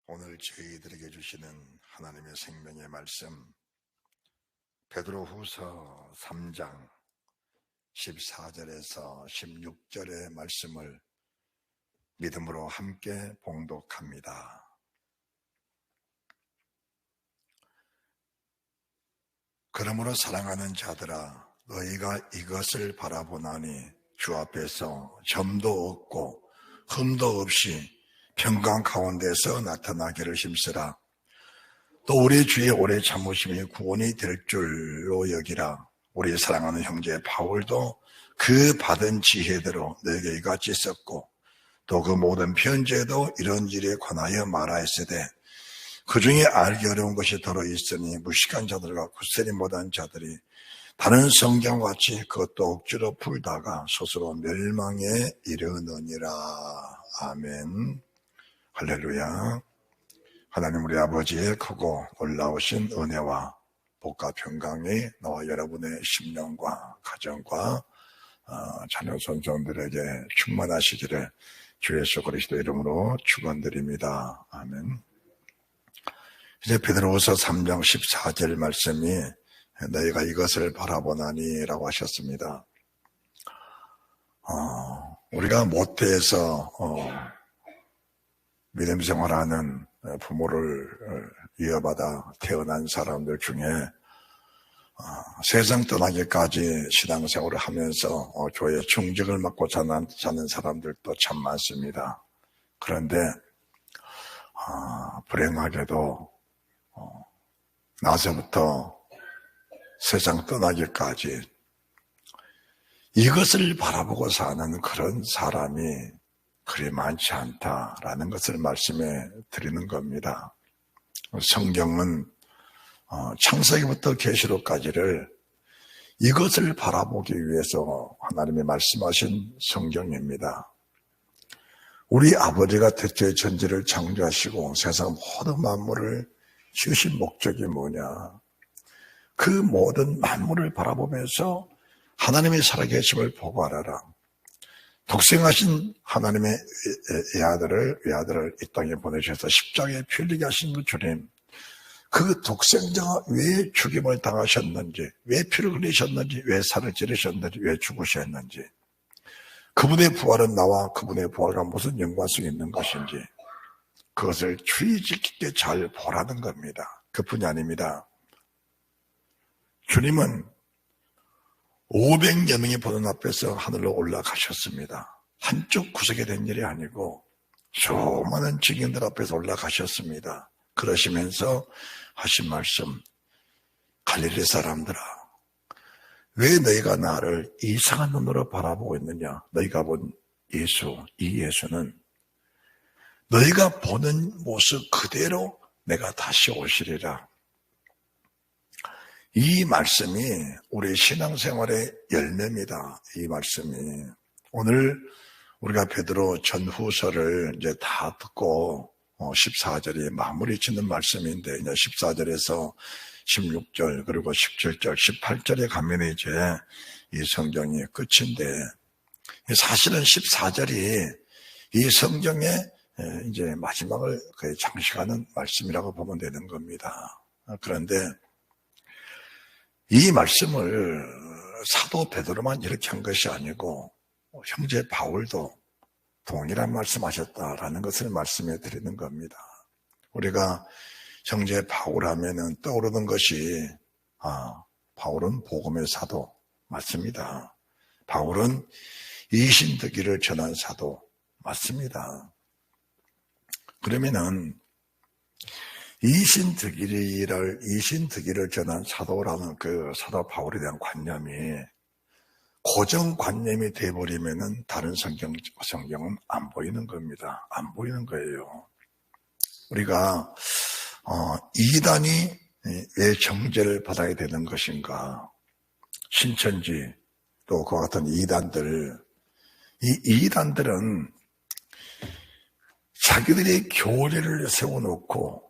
오늘 저희들에게 주시는 하나님의 생명의 말씀, 베드로후서 3장 14절에서 16절의 말씀을 믿음으로 함께 봉독합니다. 그러므로 사랑하는 자들아, 너희가 이것을 바라보나니 주 앞에서 점도 없고 흠도 없이 평강 가운데서 나타나기를 힘쓰라. 또 우리 주의 오래 참으심이 구원이 될 줄로 여기라. 우리 사랑하는 형제 바울도 그 받은 지혜대로 너에게 이같이 썼고, 또 그 모든 편지에도 이런 일에 관하여 말하였으되, 그 중에 알기 어려운 것이 더러 있으니 무식한 자들과 굳세리 못한 자들이 다른 성경과 같이 그것도 억지로 풀다가 스스로 멸망에 이르느니라. 아멘. 할렐루야. 하나님 우리 아버지의 크고 놀라우신 은혜와 복과 평강이 너와 여러분의 심령과 가정과 자녀 손손들에게 충만하시기를 주 예수 그리스도 이름으로 축원드립니다. 아멘. 이제 베드로후서 3장 14절 말씀이 너희가 이것을 바라보나니 라고 하셨습니다. 우리가 모태에서 믿음 생활하는 부모를 이어받아 태어난 사람들 중에 세상 떠나기까지 신앙생활을 하면서 교회 충직을 맡고 사는 사람들도 참 많습니다. 그런데 불행하게도 나서부터 세상 떠나기까지 이것을 바라보고 사는 그런 사람이 그리 많지 않다라는 것을 말씀해 드리는 겁니다. 성경은 창세기부터 계시록까지를 이것을 바라보기 위해서 하나님이 말씀하신 성경입니다. 우리 아버지가 대체 천지를 창조하시고 세상 모든 만물을 지으신 목적이 뭐냐? 그 모든 만물을 바라보면서 하나님의 살아계심을 보고 알아라. 독생하신 하나님의 외아들을 이 땅에 보내셔서 십자가에 피 흘리게 하신 그 주님, 그 독생자가 왜 죽임을 당하셨는지, 왜 피를 흘리셨는지, 왜 살을 찌르셨는지, 왜 죽으셨는지, 그분의 부활은 나와 그분의 부활과 무슨 연관성이 있는 것인지 그것을 주의 깊게 잘 보라는 겁니다. 그뿐이 아닙니다. 주님은 500여 명이 보는 앞에서 하늘로 올라가셨습니다. 한쪽 구석에 된 일이 아니고 수많은 증인들 앞에서 올라가셨습니다. 그러시면서 하신 말씀, 갈릴리 사람들아, 왜 너희가 나를 이상한 눈으로 바라보고 있느냐? 너희가 본 예수, 이 예수는 너희가 보는 모습 그대로 내가 다시 오시리라. 이 말씀이 우리 신앙생활의 열매입니다. 이 말씀이. 오늘 우리가 베드로 전후서를 이제 다 듣고 14절이 마무리 짓는 말씀인데, 이제 14절에서 16절 그리고 17절, 18절에 가면 이제 이 성경이 끝인데, 사실은 14절이 이 성경의 이제 마지막을 거의 장식하는 말씀이라고 보면 되는 겁니다. 그런데 이 말씀을 사도 베드로만 이렇게 한 것이 아니고 형제 바울도 동일한 말씀하셨다라는 것을 말씀해 드리는 겁니다. 우리가 형제 바울 하면은 떠오르는 것이 바울은 복음의 사도 맞습니다. 바울은 이신득이를 전한 사도 맞습니다. 그러면은 이신득이를 전한 사도라는 그 사도 바울에 대한 관념이 고정관념이 돼버리면은 다른 성경은 안 보이는 겁니다. 안 보이는 거예요. 우리가 이단이 왜 정죄를 받아야 되는 것인가? 신천지 또 그와 같은 이단들은 자기들의 교리를 세워놓고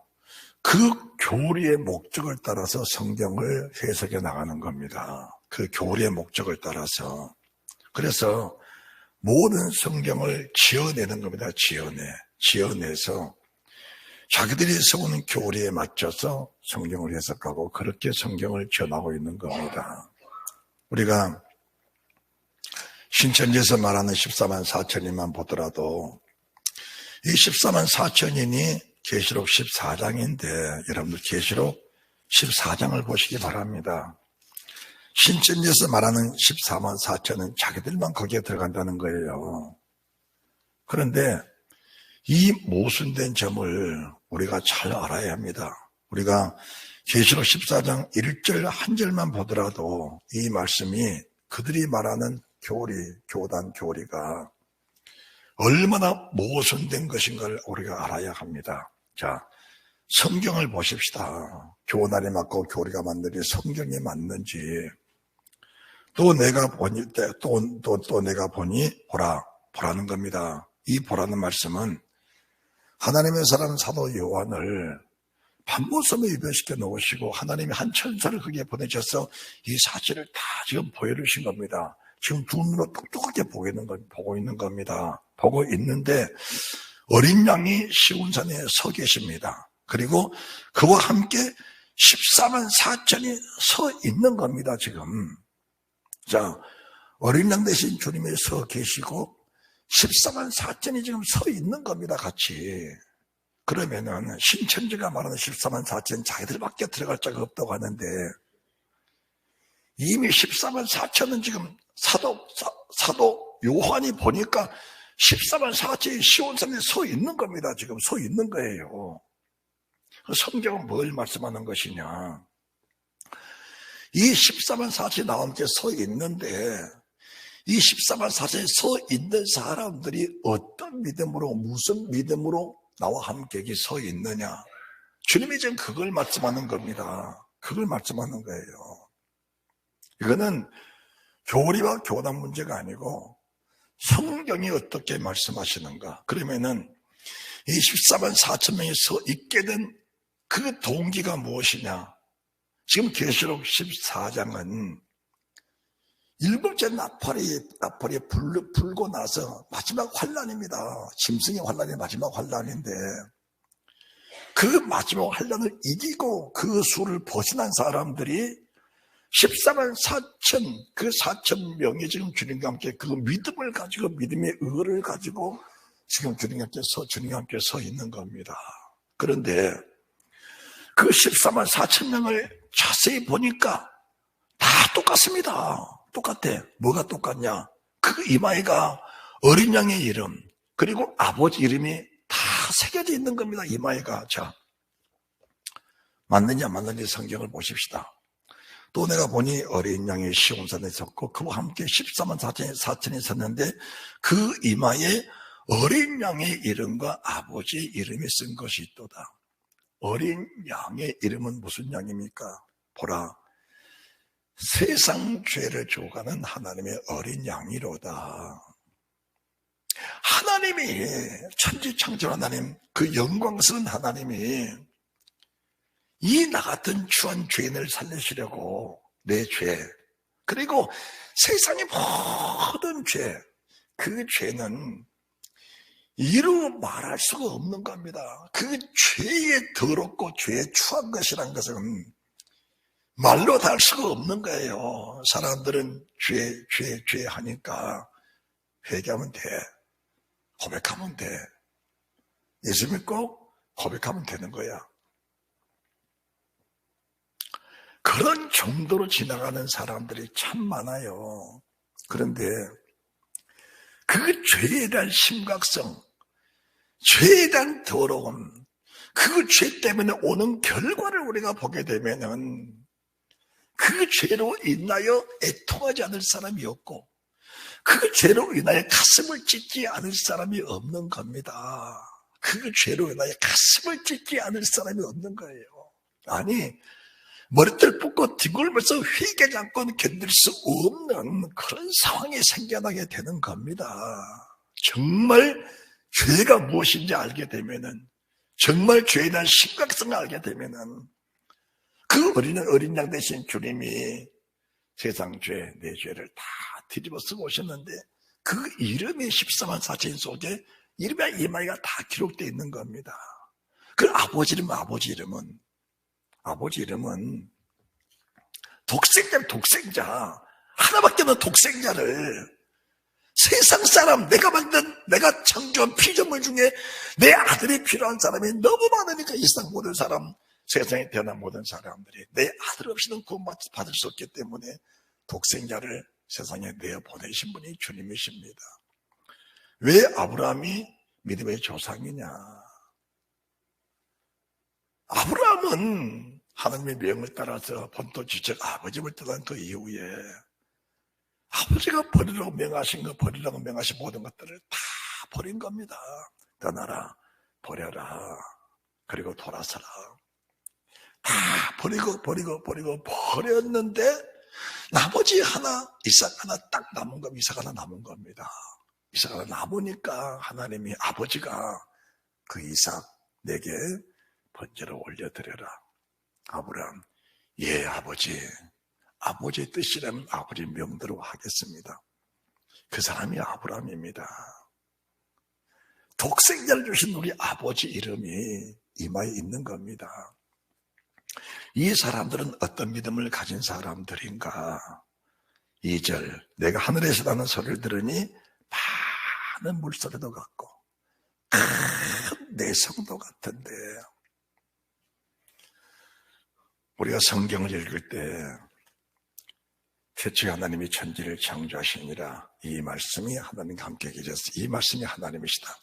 그 교리의 목적을 따라서 성경을 해석해 나가는 겁니다. 그 교리의 목적을 따라서. 그래서 모든 성경을 지어내는 겁니다. 지어내서 자기들이 세우는 교리에 맞춰서 성경을 해석하고 그렇게 성경을 전하고 있는 겁니다. 우리가 신천지에서 말하는 14만 4천인만 보더라도 이 14만 4천인이 계시록 14장인데 여러분들 계시록 14장을 보시기 바랍니다. 신천지에서 말하는 14만 4천은 자기들만 거기에 들어간다는 거예요. 그런데 이 모순된 점을 우리가 잘 알아야 합니다. 우리가 계시록 14장 1절 한 절만 보더라도 이 말씀이 그들이 말하는 교단 교리가 얼마나 모순된 것인가를 우리가 알아야 합니다. 자, 성경을 보십시다. 교단이 맞고 교리가 맞는지 성경이 맞는지 또 내가 보니 또 내가 보니 보라는 겁니다. 이 보라는 말씀은 하나님의 사람 사도 요한을 밤모섬에 유배시켜 놓으시고 하나님이 한 천사를 거기에 보내셔서 이 사실을 다 지금 보여주신 겁니다. 지금 두 눈으로 똑똑하게 보고 있는 겁니다. 보고 있는데 어린 양이 시온산에 서 계십니다. 그리고 그와 함께 14만 4천이 서 있는 겁니다. 지금. 자, 어린 양 대신 주님이 서 계시고 14만 4천이 지금 서 있는 겁니다. 같이. 그러면은 신천지가 말하는 14만 4천 자기들밖에 들어갈 자가 없다고 하는데 이미 14만 4천은 지금 사도 요한이 보니까 14만 4천이 시온산에 서 있는 겁니다. 지금 서 있는 거예요. 성경은 뭘 말씀하는 것이냐. 이 14만 4천이 나와 함께 서 있는데 이 14만 4천에 서 있는 사람들이 어떤 믿음으로 무슨 믿음으로 나와 함께 여기 서 있느냐. 주님이 지금 그걸 말씀하는 겁니다. 그걸 말씀하는 거예요. 이거는 교리와 교단 문제가 아니고 성경이 어떻게 말씀하시는가. 그러면은 이 14만 4천 명이 서 있게 된 그 동기가 무엇이냐. 지금 계시록 14장은 일곱째 나팔이 불고 나서 마지막 환란입니다. 짐승의 환란이 마지막 환란인데 그 마지막 환란을 이기고 그 수를 벗어난 사람들이 14만 4천 그 4천 명이 지금 주님과 함께 그 믿음을 가지고 믿음의 의를 가지고 지금 주님과 함께 서 있는 겁니다. 그런데 그 14만 4천 명을 자세히 보니까 다 똑같습니다. 똑같아. 뭐가 똑같냐? 그 이마에가 어린 양의 이름 그리고 아버지 이름이 다 새겨져 있는 겁니다. 이마에가. 자, 맞느냐 안 맞느냐 성경을 보십시다. 또 내가 보니 어린 양이 시온산에 섰고 그와 함께 14만 4천이 섰는데 그 이마에 어린 양의 이름과 아버지 이름이 쓴 것이 있도다. 어린 양의 이름은 무슨 양입니까? 보라, 세상 죄를 줘가는 하나님의 어린 양이로다. 하나님이 천지창조 하나님, 그 영광스러운 하나님이 이 나 같은 추한 죄인을 살리시려고 내 죄, 그리고 세상의 모든 죄, 그 죄는 이루 말할 수가 없는 겁니다. 그 죄의 더럽고 죄의 추한 것이란 것은 말로 다 할 수가 없는 거예요. 사람들은 죄 하니까 회개하면 돼. 고백하면 돼. 예수 믿고 고백하면 되는 거야. 그런 정도로 지나가는 사람들이 참 많아요. 그런데 그 죄에 대한 심각성, 죄에 대한 더러움, 그 죄 때문에 오는 결과를 우리가 보게 되면은 그 죄로 인하여 애통하지 않을 사람이 없고 그 죄로 인하여 가슴을 찢지 않을 사람이 없는 겁니다. 그 죄로 인하여 가슴을 찢지 않을 사람이 없는 거예요. 아니, 머리털 뽑고 뒹굴면서 회개하지 않고는 견딜 수 없는 그런 상황이 생겨나게 되는 겁니다. 정말 죄가 무엇인지 알게 되면은, 정말 죄에 대한 심각성을 알게 되면은 그 어린 양 대신 주님이 세상 죄, 내 죄를 다 뒤집어 쓰고 오셨는데 그 이름이 14만 4천 속에 이름이 이마이가 다 기록되어 있는 겁니다. 그 아버지 이름은 독생자. 하나밖에 없는 독생자를 세상 사람, 내가 창조한 피조물 중에 내 아들이 필요한 사람이 너무 많으니까 이 세상 모든 사람, 세상에 태어난 모든 사람들이 내 아들 없이는 구원받을 수 없기 때문에 독생자를 세상에 내어 보내신 분이 주님이십니다. 왜 아브라함이 믿음의 조상이냐? 아브라함은 하나님의 명을 따라서 본토 지적 아버지를 떠난 그 이후에 아버지가 버리라고 명하신 모든 것들을 다 버린 겁니다. 떠나라, 버려라, 그리고 돌아서라. 다 버렸는데 나머지 하나, 이삭 하나 딱 남은 겁니다. 이삭 하나 남은 겁니다. 이삭 하나 남으니까 하나님이 아버지가 그 이삭 내게 번제를 올려드려라. 아브라함, 예 아버지의 뜻이라면 아버지 명대로 하겠습니다. 그 사람이 아브라함입니다. 독생자를 주신 우리 아버지 이름이 이마에 있는 겁니다. 이 사람들은 어떤 믿음을 가진 사람들인가? 2절, 내가 하늘에서 나는 소리를 들으니 많은 물소리도 같고 큰 내성도 같은데, 우리가 성경을 읽을 때 태초에 하나님이 천지를 창조하시니라, 이 말씀이 하나님과 함께 계셨어. 이 말씀이 하나님이시다.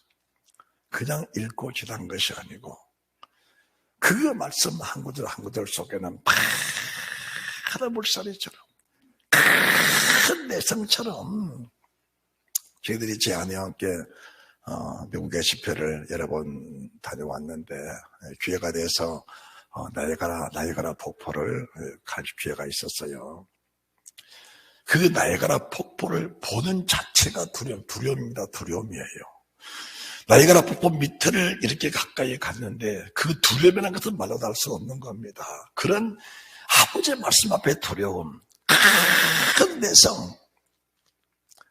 그냥 읽고 지난 것이 아니고 그 말씀 한 구절 한 구절 속에는 파란 물소리처럼 큰 내성처럼, 저희들이 제 아내와 함께 미국의 집회를 여러 번 다녀왔는데 기회가 돼서 나이아가라 폭포를 갈 기회가 있었어요. 그 나이아가라 폭포를 보는 자체가 두려움입니다. 두려움이에요. 나이아가라 폭포 밑을 이렇게 가까이 갔는데 그 두려움이라는 것은 말로 다 할 수 없는 겁니다. 그런 아버지의 말씀 앞에 두려움, 큰 내성,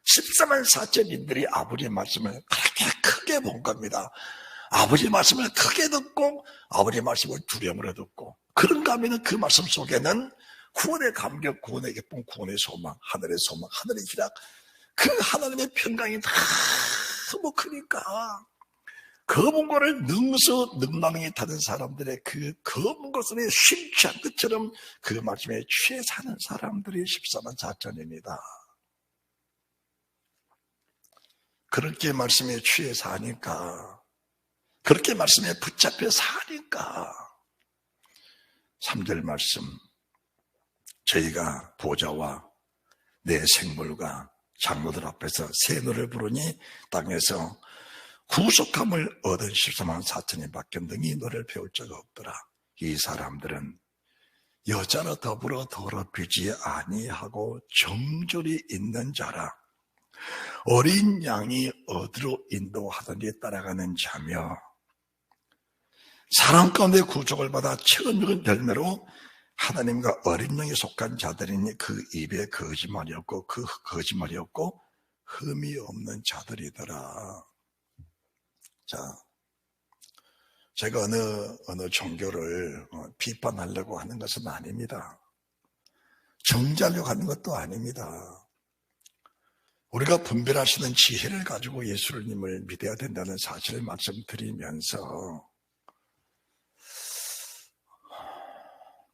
14만 4천인들이 아버지의 말씀을 그렇게 크게 본 겁니다. 아버지의 말씀을 크게 듣고 아버지의 말씀을 두려움으로 듣고, 그런가 하면 그 말씀 속에는 구원의 감격, 구원의 기쁨, 구원의 소망, 하늘의 희락, 그 하나님의 평강이 너무 크니까 검은 고를 능란하게 타는 사람들의 그 검은 것에 심취한 것처럼 그 말씀에 취해 사는 사람들이 14만 4천입니다. 그렇게 말씀에 취해 사니까, 그렇게 말씀에 붙잡혀 사니까 3절 말씀, 저희가 보좌와 내 생물과 장로들 앞에서 새 노래를 부르니 땅에서 구속함을 얻은 14만 4천이 밖에 능히 노래를 배울 자가 없더라. 이 사람들은 여자로 더불어 더럽히지 아니하고 정절이 있는 자라. 어린 양이 어디로 인도하든지 따라가는 자며, 사람 가운데 구속을 받아 처음 열매로 하나님과 어린 양에 속한 자들이니 그 입에 거짓말이 없고 흠이 없는 자들이더라. 자, 제가 어느 종교를 비판하려고 하는 것은 아닙니다. 정죄하려고 하는 것도 아닙니다. 우리가 분별하시는 지혜를 가지고 예수님을 믿어야 된다는 사실을 말씀드리면서,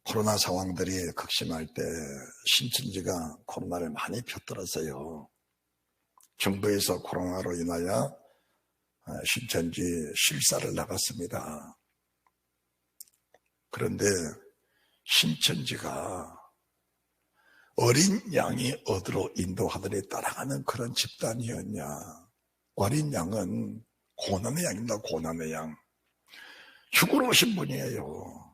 코로나 상황들이 극심할 때 신천지가 코로나를 많이 펴들었어요. 정부에서 코로나로 인하여 신천지 실사를 나갔습니다. 그런데 신천지가 어린 양이 어디로 인도하더니 따라가는 그런 집단이었냐? 어린 양은 고난의 양입니다. 고난의 양. 죽으러 오신 분이에요.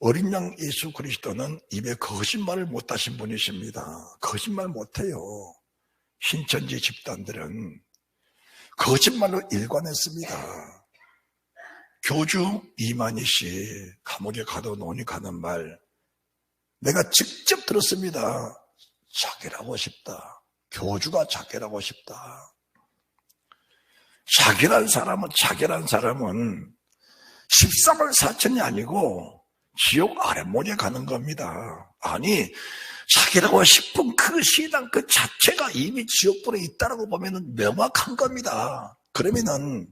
어린 양 예수 그리스도는 입에 거짓말을 못하신 분이십니다. 거짓말 못해요. 신천지 집단들은 거짓말로 일관했습니다. 교주 이만희 씨 감옥에 가둬놓으니 가는 말, 내가 직접 들었습니다. 자결하고 싶다. 교주가 자결하고 싶다. 자결한 사람은 14만 4천이 아니고 지옥 아랫목에 가는 겁니다. 아니, 자기라고 싶은 그 신앙 그 자체가 이미 지옥불에 있다라고 보면은 명확한 겁니다. 그러면은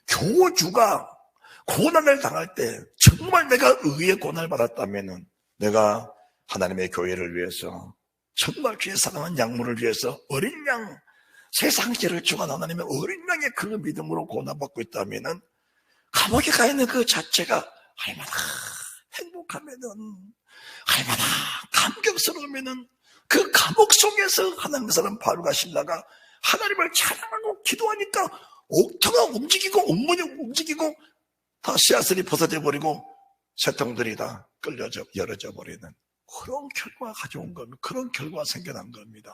교주가 고난을 당할 때 정말 내가 의의 고난을 받았다면은 내가 하나님의 교회를 위해서 정말 주의 사랑하는 양물을 위해서 어린 양 세상 죄를 죽은 하나님의 어린 양의 그 믿음으로 고난받고 있다면은 감옥에 가 있는 그 자체가 얼마나 행복하면은 얼마나 감격스러우면은 그 감옥 속에서 하나님 사람 바울과 실라가 하나님을 찬양하고 기도하니까 옥터가 움직이고 옥문이 움직이고 다 씨앗들이 벗어져 버리고 새통들이 다 끌려져 열어져 버리는 그런 결과가 가져온 겁니다. 그런 결과가 생겨난 겁니다.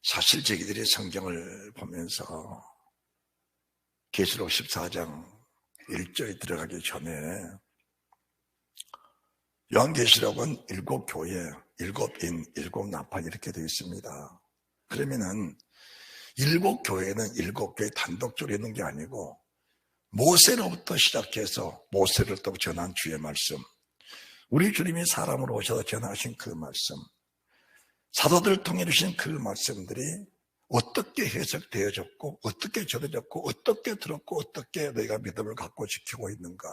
사실 저희들이 성경을 보면서 계시록 14장 1절에 들어가기 전에 요한계시록은 7교회, 7인, 7나팔 이렇게 되어 있습니다. 그러면은 7교회는 7교회 단독적으로 있는 게 아니고 모세로부터 시작해서 모세를 또 전한 주의 말씀, 우리 주님이 사람으로 오셔서 전하신 그 말씀, 사도들을 통해 주신 그 말씀들이 어떻게 해석되어졌고 어떻게 전해졌고 어떻게 들었고 어떻게 너희가 믿음을 갖고 지키고 있는가,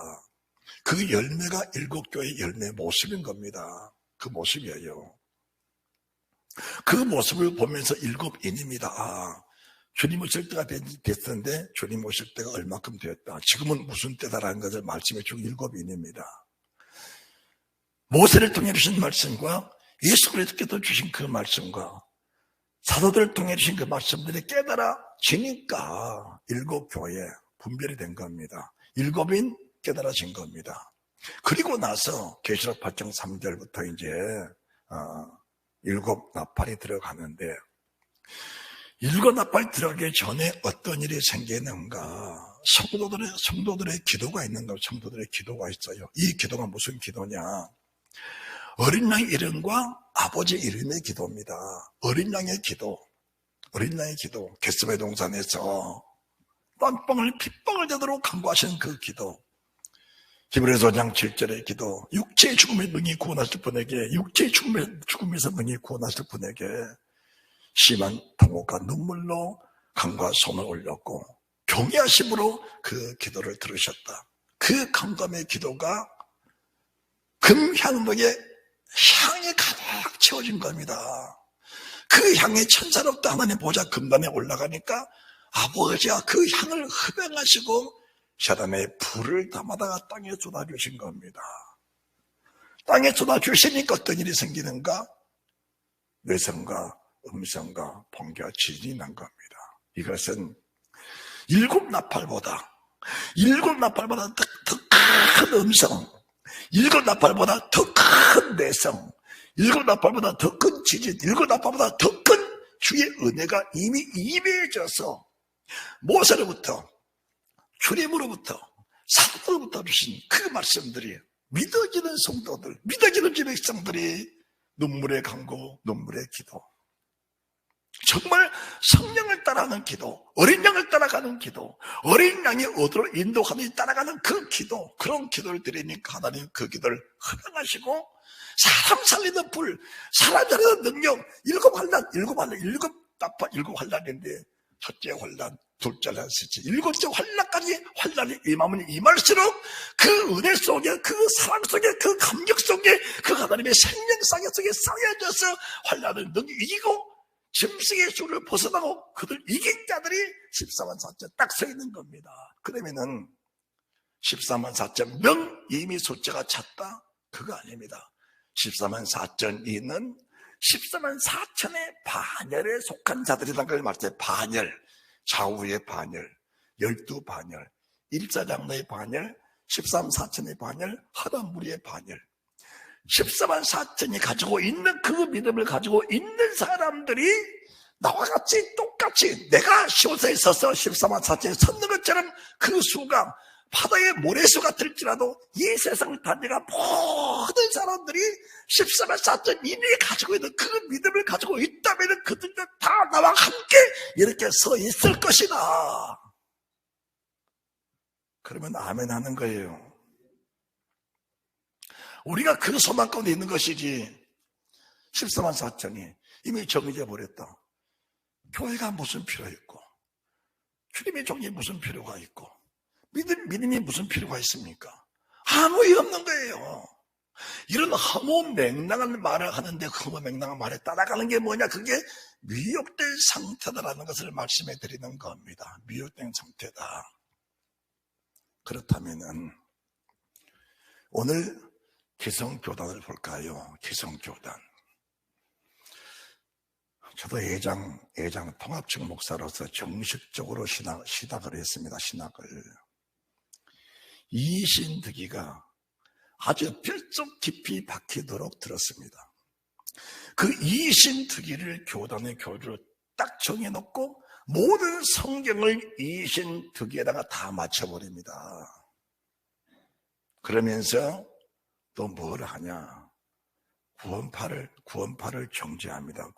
그 열매가 7교회의 열매 모습인 겁니다. 그 모습이에요. 그 모습을 보면서 7인입니다. 아, 주님 오실 때가 됐었는데 주님 오실 때가 얼마큼 되었다, 지금은 무슨 때다라는 것을 말씀해 준 7인입니다. 모세를 통해 주신 말씀과 예수 그리스도께서 주신 그 말씀과 사도들을 통해 주신 그 말씀들이 깨달아지니까 7교회 분별이 된 겁니다. 7인 깨달아진 겁니다. 그리고 나서 계시록 8장 3절부터 이제 7나팔이 들어가는데, 7나팔이 들어가기 전에 어떤 일이 생기는가? 성도들의 기도가 있는가? 성도들의 기도가 있어요. 이 기도가 무슨 기도냐? 어린 양의 이름과 아버지 이름의 기도입니다. 어린 양의 기도, 겟세마네 동산에서 땀방울 핏방울 되도록 간구하시는 그 기도, 히브리서 5장 7절의 기도, 육체의 죽음에 능히 구원하실 분에게, 육체의 죽음에서 능히 구원하실 분에게 심한 통곡과 눈물로 간구와 손을 올렸고 경외하심으로 그 기도를 들으셨다. 그 간감의 기도가 금향로에 향이 가득 채워진 겁니다. 그 향이 천사롭다 하나님 보좌 금단에 올라가니까 아버지가 그 향을 흡양하시고 사단에 불을 담아다가 땅에 쏟아주신 겁니다. 땅에 쏟아주시니까 어떤 일이 생기는가? 외성과 음성과 번개와 지진이 난 겁니다. 이것은 7나팔보다 더 큰 음성, 7나팔보다 더 큰 내성, 7나팔보다 더 큰 지진, 7나팔보다 더 큰 주의 은혜가 이미 임해져서 모세로부터 주님으로부터 사도로부터 주신 그 말씀들이 믿어지는 성도들, 믿어지는 주 백성들이 눈물의 간구, 눈물의 기도, 정말 성령을 따라하는 기도, 어린 양을 따라가는 기도, 어린 양이 어디로 인도하는지 따라가는 그 기도, 그런 기도를 드리니까 하나님 그 기도를 허용하시고 사람 살리는 불, 사람 살리는 능력, 7환란인데 첫째 환란, 둘째 환란, 셋째, 7째 환란까지 환란이 임하면 임할수록 그 은혜 속에, 그 사랑 속에, 그 감격 속에, 그 하나님의 생명상에 속에 쌓여져서 환란을 능히 이기고 짐승의 수를 벗어나고 그들 이긴 자들이 14만 4천 딱 서 있는 겁니다. 그러면은 14만 4천 명 이미 숫자가 찼다? 그거 아닙니다. 14만 4천이는 14만 4천의 반열에 속한 자들이라는 걸 말해요. 반열, 좌우의 반열, 12반열, 일사장로의 반열, 14만 4천의 반열, 하단무리의 반열. 14만 4천이 가지고 있는 그 믿음을 가지고 있는 사람들이 나와 같이 똑같이 내가 시온산에 서서 14만 4천에 섰는 것처럼 그 수가 바다의 모래수 같을지라도 이 세상 단지가 모든 사람들이 14만 4천 이민이 가지고 있는 그 믿음을 가지고 있다면 그들은 다 나와 함께 이렇게 서 있을 것이다. 그러면 아멘 하는 거예요. 우리가 그 소망 가운데 있는 것이지 14만 4천이 이미 정해져 버렸다. 교회가 무슨 필요 있고 주님의 종이 무슨 필요가 있고 믿음이 무슨 필요가 있습니까? 아무 일 없는 거예요. 이런 허무맹랑한 말을 하는데 허무맹랑한 말에 따라가는 게 뭐냐? 그게 미혹된 상태다라는 것을 말씀해 드리는 겁니다. 미혹된 상태다. 그렇다면은 오늘 기성교단을 볼까요? 기성교단. 저도 예장 통합측 목사로서 정식적으로 신학을 했습니다. 신학을. 이신득이가 아주 뼈속 깊이 박히도록 들었습니다. 그 이신득이를 교단의 교주로 딱 정해놓고 모든 성경을 이신득이에다가 다 맞춰버립니다. 그러면서 또 뭘 하냐? 구원파를 정죄합니다.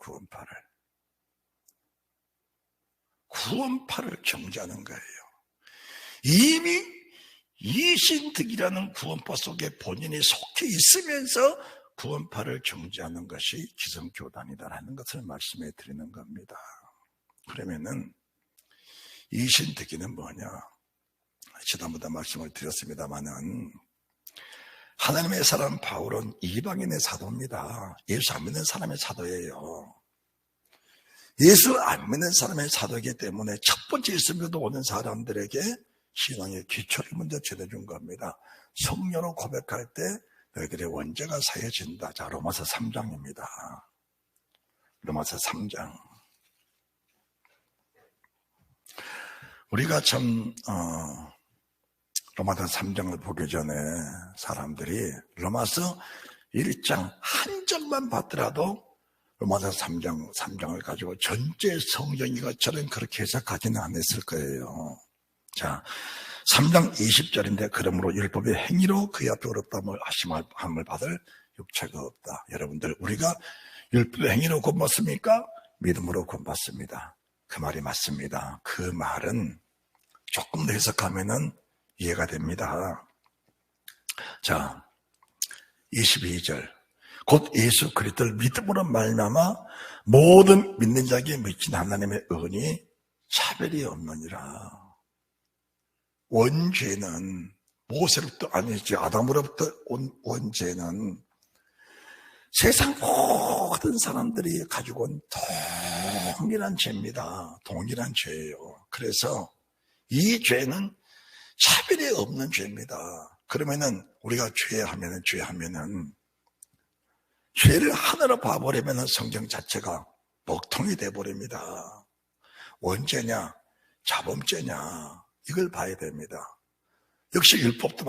구원파를 정죄하는 거예요. 이미 이신득이라는 구원파 속에 본인이 속해 있으면서 구원파를 정죄하는 것이 기성교단이다라는 것을 말씀해 드리는 겁니다. 그러면은 이신득이는 뭐냐? 지난번에 말씀을 드렸습니다마는 하나님의 사람 바울은 이방인의 사도입니다. 예수 안 믿는 사람의 사도예요. 예수 안 믿는 사람의 사도이기 때문에 첫 번째 예수님도 오는 사람들에게 신앙의 기초를 먼저 전해준 겁니다. 성녀로 고백할 때 너희들의 원죄가 사해진다. 자, 로마서 3장입니다. 로마서 3장. 우리가 참 로마서 3장을 보기 전에 사람들이 로마서 1장 한 장만 봤더라도 로마서 3장을 가지고 전체 성경인 것처럼 그렇게 해석하지는 않았을 거예요. 자, 3장 20절인데 그러므로 율법의 행위로 그의 앞에 어렵다함을 하심을 받을 육체가 없다. 여러분들, 우리가 율법의 행위로 구원받습니까? 믿음으로 구원받습니다. 그 말이 맞습니다. 그 말은 조금 더 해석하면은 이해가 됩니다. 자, 22절. 곧 예수 그리스도를 믿음으로 말미암아 모든 믿는 자에게 미친 하나님의 은이 차별이 없느니라. 원죄는 모세로부터 아니지 아담으로부터 온 원죄는 세상 모든 사람들이 가지고 온 동일한 죄입니다. 동일한 죄예요. 그래서 이 죄는 차별이 없는 죄입니다. 그러면은 우리가 죄하면은 죄를 하나로 봐버리면은 성경 자체가 먹통이 돼버립니다. 원죄냐, 자범죄냐 이걸 봐야 됩니다. 역시 율법도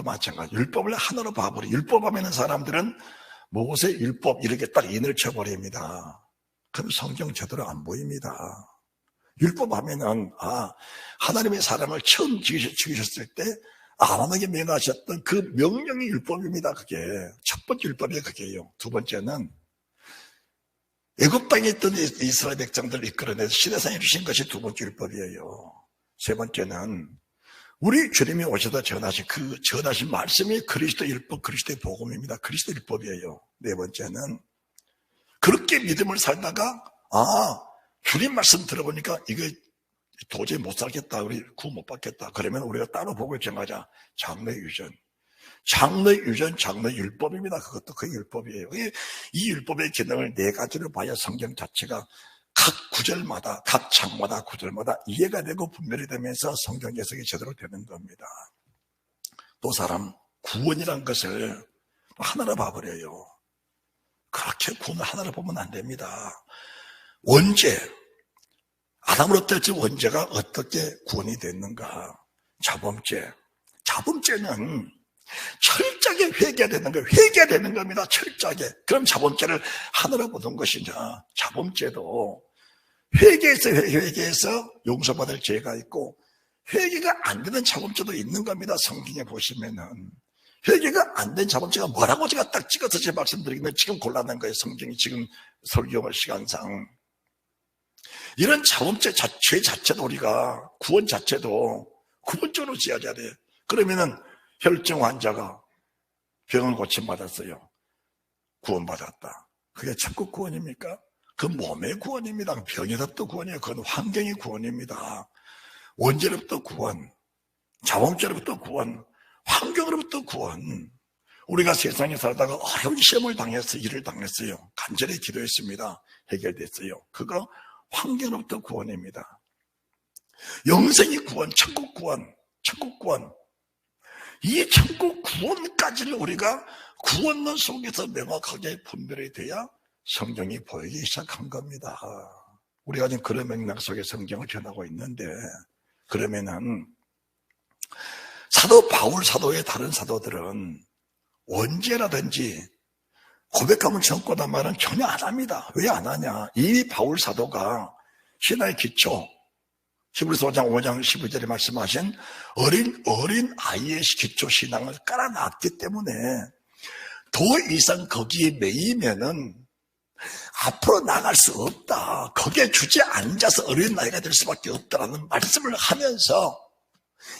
마찬가지. 율법을 하나로 봐버려. 율법하면은 사람들은 모세 율법 이렇게 딱 인을 쳐버립니다. 그럼 성경 제대로 안 보입니다. 율법하면은 하나님의 사람을 처음 지으셨을 때 아담에게 명하셨던 그 명령이 율법입니다. 그게 첫 번째 율법이 그게요. 두 번째는 애굽 땅에 있던 이스라엘 백성들을 이끌어내서 시내산에 주신 것이 두 번째 율법이에요. 세 번째는 우리 주님이 오셔서 전하신 말씀이 그리스도 율법, 그리스도의 복음입니다. 그리스도 율법이에요. 네 번째는 그렇게 믿음을 살다가 주님 말씀 들어보니까 이거 도저히 못 살겠다. 우리 구원 못 받겠다. 그러면 우리가 따로 복을 정하자. 장래유전, 장래율법입니다. 그것도 그 율법이에요. 이 율법의 기능을 네 가지로 봐야 성경 자체가 각 구절마다, 각 장마다, 구절마다 이해가 되고 분별이 되면서 성경 해석이 제대로 되는 겁니다. 또 사람 구원이란 것을 하나로 봐버려요. 그렇게 구원을 하나로 보면 안 됩니다. 원죄, 아담으로부터 원죄가 어떻게 구원이 됐는가? 자범죄는 철저하게 회개되는 거예요. 회개되는 겁니다. 철저하게. 그럼 자범죄를 하나로 보는 것이냐? 자범죄도 회개해서 용서받을 죄가 있고 회개가 안 되는 자범죄도 있는 겁니다. 성경에 보시면은. 회개가 안 된 자범죄가 뭐라고 제가 딱 찍어서 제 말씀드리는데 지금 곤란한 거예요. 성경이 지금 설교 시간상. 이런 자범죄 죄 자체도 우리가 구원 자체도 구원적으로 지어져야 돼요. 그러면은 혈증 환자가 병을 고침받았어요. 구원받았다. 그게 천국 구원입니까? 그 몸의 구원입니다. 병에서부터 구원이에요. 그건 환경의 구원입니다. 원죄로부터 구원, 자범죄로부터 구원, 환경으로부터 구원. 우리가 세상에 살다가 어려운 시험을 당해서 일을 당했어요. 간절히 기도했습니다. 해결됐어요. 그거 환경으로부터 구원입니다. 영생의 구원, 천국 구원, 천국 구원. 이 천국 구원까지를 우리가 구원론 속에서 명확하게 분별이 돼야 성경이 보이기 시작한 겁니다. 우리가 지금 그런 맥락 속에 성경을 전하고 있는데, 그러면은 사도 바울 사도의 다른 사도들은 원죄라든지 고백하면 전권한 말은 전혀 안 합니다. 왜 안 하냐? 이 바울 사도가 신화의 기초, 히브리서 5장 5장 12절에 말씀하신 어린 아이의 기초 신앙을 깔아놨기 때문에 더 이상 거기에 매이면은 앞으로 나갈 수 없다. 거기에 주저앉아서 어린 나이가 될 수밖에 없다라는 말씀을 하면서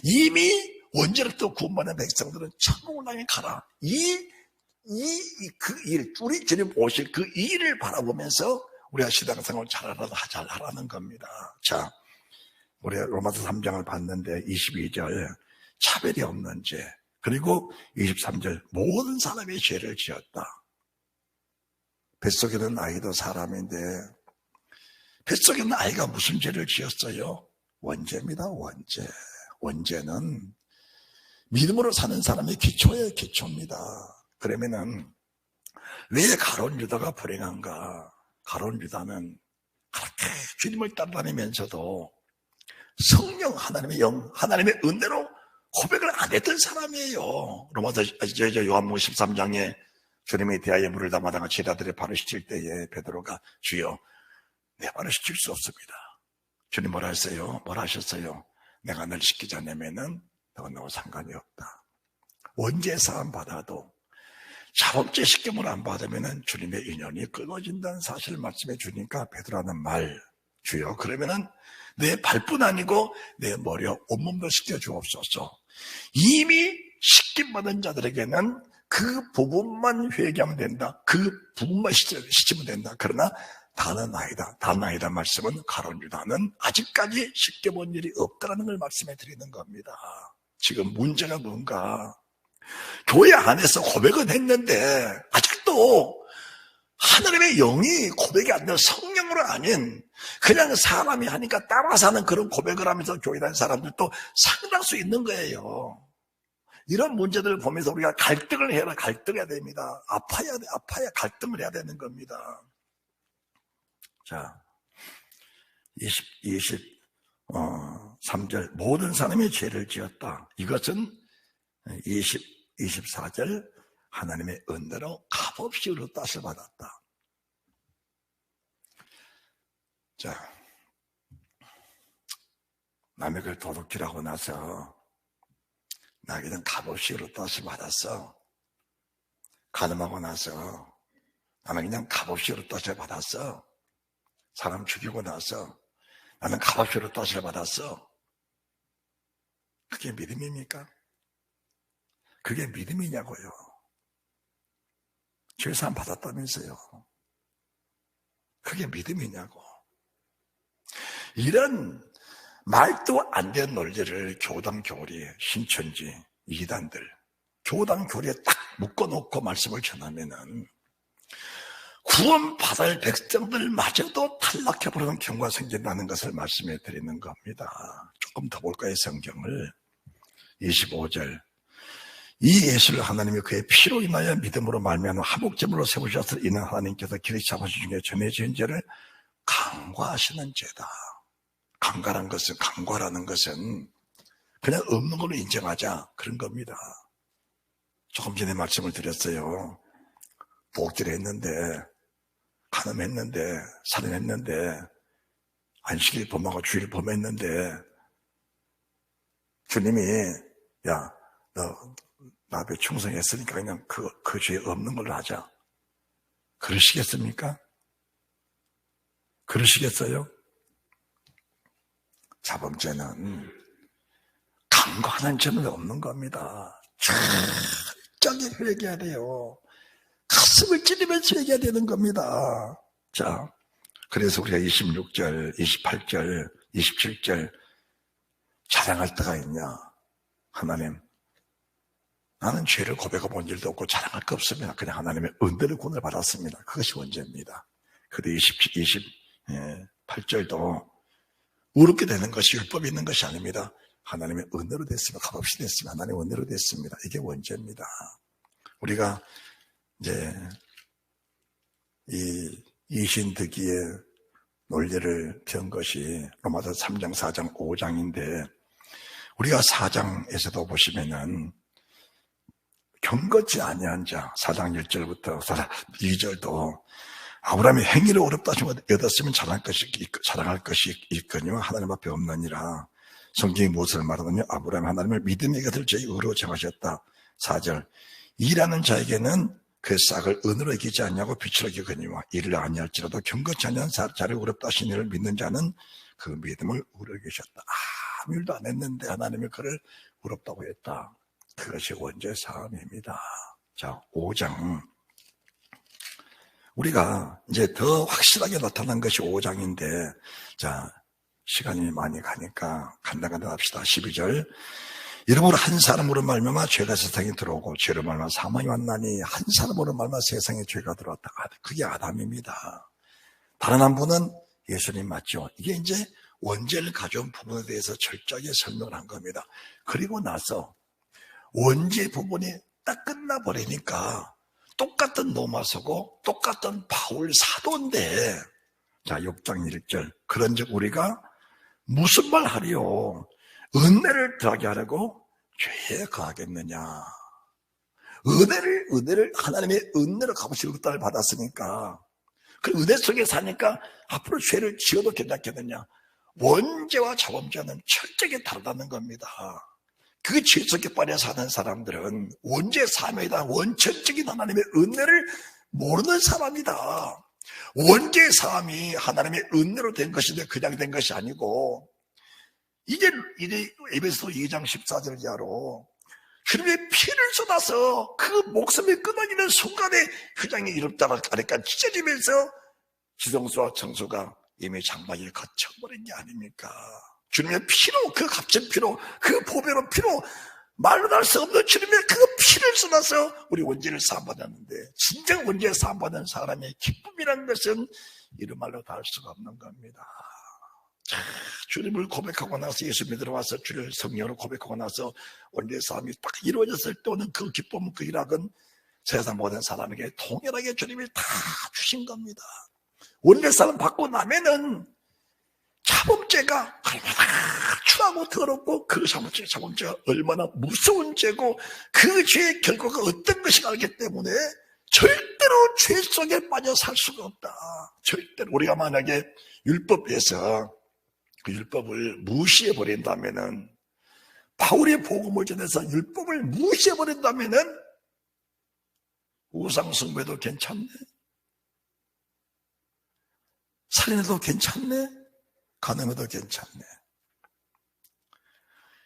이미 원죄로부터 구원받은 백성들은 천국을 향해 가라. 우리 주님 오실 그 일을 바라보면서 우리가 신앙생활을 잘하라는 겁니다. 자, 우리 로마서 3장을 봤는데 22절 차별이 없는 죄, 그리고 23절 모든 사람이 죄를 지었다. 뱃속에 있는 아이도 사람인데 뱃속에 있는 아이가 무슨 죄를 지었어요? 원죄입니다. 원죄. 원죄는 믿음으로 사는 사람의 기초예요. 기초입니다. 그러면은 왜 가룟 유다가 불행한가? 가룟 유다는 그렇게 주님을 따라다니면서도 성령 하나님의 영, 하나님의 은혜로 고백을 안 했던 사람이에요. 로마서 요한복음 13장에 주님에 대하여 물을 담아다가 제자들의 발을 씻을 때에 베드로가 주여 내 발을 씻을 수 없습니다. 주님 뭐라 했어요? 뭐라 하셨어요? 내가 널 씻기지 않으면은 너하고 상관이 없다. 원죄 사함 받아도 자범죄 씻김을 안 받으면은 주님의 인연이 끊어진다는 사실을 말씀해 주니까 베드로는 말, 주여 그러면은 내 발뿐 아니고 내 머리와 온몸도 씻겨 주옵소서. 이미 씻김 받은 자들에게는 그 부분만 회개하면 된다. 그 부분만 씻으면 된다. 그러나 다는 아니다 말씀은 가룟 유다는 아직까지 씻겨본 일이 없다는 걸 말씀해 드리는 겁니다. 지금 문제가 뭔가? 교회 안에서 고백은 했는데 아직도 하나님의 영이 고백이 안 되는 성령으로 아닌 그냥 사람이 하니까 따라서 하는 그런 고백을 하면서 교회 다니는 사람들도 상당수 있는 거예요. 이런 문제들을 보면서 우리가 갈등해야 됩니다. 아파야 갈등을 해야 되는 겁니다. 자, 23절 모든 사람이 죄를 지었다. 이것은 24절 하나님의 은혜로 값없이 의롭다함을 받았다. 자, 남의 걸 도둑질하고 나서 나 그냥 값없이 의롭다함을 받았어. 간음하고 나서 나는 그냥 값없이 의롭다함을 받았어. 사람 죽이고 나서 나는 값없이 의롭다함을 받았어. 그게 믿음입니까? 그게 믿음이냐고요. 죄사함 받았다면서요. 그게 믿음이냐고. 이런 말도 안 되는 논리를 교당 교리, 신천지, 이단들 교당 교리에 딱 묶어놓고 말씀을 전하면은 구원받을 백성들마저도 탈락해버리는 경우가 생긴다는 것을 말씀해 드리는 겁니다. 조금 더 볼까요? 성경을 25절 이 예수를 하나님이 그의 피로 인하여 믿음으로 말미암아 화목제물로 세우셔서 이는 하나님께서 길이 잡아주신 게 전해진 죄를 간과하시는 죄다. 간과라는 것은 그냥 없는 걸로 인정하자 그런 겁니다. 조금 전에 말씀을 드렸어요. 복질했는데 간음했는데 살인했는데 안식일 범하고 주일 범했는데 주님이 야, 너 나 앞에 충성했으니까 그냥 그 죄 없는 걸로 하자. 그러시겠습니까? 그러시겠어요? 자, 번째는 간과하는 죄는 없는 겁니다. 철저하게 회개해야 돼요. 가슴을 찌르면서 회개해야 되는 겁니다. 자, 그래서 우리가 26절, 28절, 27절 자랑할 때가 있냐? 하나님, 나는 죄를 고백해 본 일도 없고 자랑할 거 없습니다. 그냥 하나님의 은혜를 구원을 받았습니다. 그것이 원죄입니다. 그런데 28절도 의롭게 되는 것이 율법이 있는 것이 아닙니다. 하나님의 은혜로 됐습니다. 값없이 됐습니다. 하나님의 은혜로 됐습니다. 이게 원죄입니다. 우리가 이제 이 이신득이의 논리를 편 것이 로마서 3장, 4장, 5장인데 우리가 4장에서도 보시면은 경건치 아니한 자 4장 1절부터 4장 2절도 아브라함이 행위를 어렵다 하시면 얻었으면 자랑할 것이 있거니와 하나님 앞에 없느니라. 성경이 무엇을 말하느냐? 아브라함이 하나님을 믿음의 것을 제 의로 정하셨다. 4절 일하는 자에게는 그 싹을 은으로 이기지 않냐고 빛으로 이기거니와 일을 아니할지라도 경건치 아니한 자를 어렵다 하신 이를 믿는 자는 그 믿음을 의로 이기셨다. 아무 일도 안 했는데 하나님이 그를 의롭다고 했다. 그것이 원죄 사함입니다. 자, 5장. 우리가 이제 더 확실하게 나타난 것이 5장인데, 자, 시간이 많이 가니까 간단간단 합시다. 12절. 이러므로 한 사람으로 말미암아 죄가 세상에 들어오고 죄로 말미암아 사망이 왔나니 한 사람으로 말미암아 세상에 죄가 들어왔다. 그게 아담입니다. 다른 한 분은 예수님 맞죠? 이게 이제 원죄를 가져온 부분에 대해서 철저하게 설명을 한 겁니다. 그리고 나서 원죄 부분이 딱 끝나버리니까 똑같은 로마서고 똑같은 바울 사도인데, 자, 6장 1절. 그런즉 우리가 무슨 말 하리요? 은혜를 더하게 하려고 죄에 거하겠느냐? 은혜를 하나님의 은혜로 값없이 땅을 받았으니까 그 은혜 속에 사니까 앞으로 죄를 지어도 괜찮겠느냐? 원죄와 자범죄는 철저하게 다르다는 겁니다. 그 죄 속에 빠져 사는 사람들은 원죄 사함이다. 원천적인 하나님의 은혜를 모르는 사람이다. 원죄 사함이 하나님의 은혜로 된 것인데 그냥 된 것이 아니고, 이제 에베소 2장 14절 이하로 주님의 피를 쏟아서 그 목숨이 끊어지는 순간에 회장이 이롭다가 아래까지 찢어지면서 지성소와 청소가 이미 장막에 갇혀버린 게 아닙니까? 주님의 피로, 그 값진 피로, 그 보배로운 피로 말로 할 수 없는 주님의 그 피를 쏟아서 우리 원죄를 사함받았는데, 진정 원죄 사함받은 사람의 기쁨이라는 것은 이런 말로 다 할 수가 없는 겁니다. 주님을 고백하고 나서, 예수 믿으러 와서 주를 성령으로 고백하고 나서 원죄 사함이 딱 이루어졌을 때 오는 그 기쁨, 그 희락은 세상 모든 사람에게 동일하게 주님이 다 주신 겁니다. 원죄 사함 받고 나면은 자범죄가 얼마나 추하고 더럽고, 그 자범죄가 얼마나 무서운 죄고 그 죄의 결과가 어떤 것인가 알기 때문에 절대로 죄 속에 빠져 살 수가 없다. 절대로. 우리가 만약에 율법에서 그 율법을 무시해버린다면은, 바울의 복음을 전해서 율법을 무시해버린다면은 우상숭배도 괜찮네, 살인해도 괜찮네, 가늠해도 괜찮네.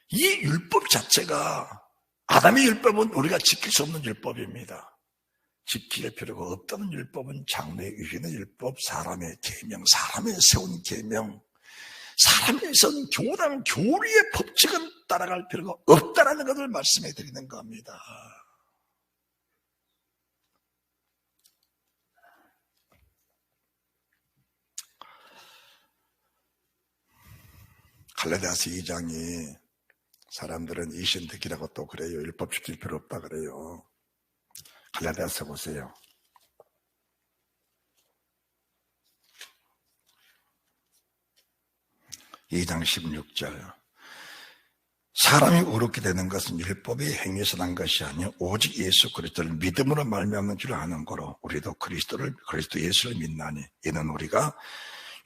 이 율법 자체가, 아담의 율법은 우리가 지킬 수 없는 율법입니다. 지킬 필요가 없다는 율법은 장래에 의지는 율법, 사람의 계명, 사람의 세운 계명, 사람의 선 교단, 교리의 법칙은 따라갈 필요가 없다는 것을 말씀해 드리는 겁니다. 갈라디아서 2장이 사람들은 이신득이라고 또 그래요. 율법 지킬 필요 없다 그래요. 갈라디아서 보세요. 2장 16절. 사람이 의롭게 되는 것은 율법의 행위에서 난 것이 아니요 오직 예수 그리스도를 믿음으로 말미암는 줄 아는 거로 우리도 그리스도 예수를 믿나니 이는 우리가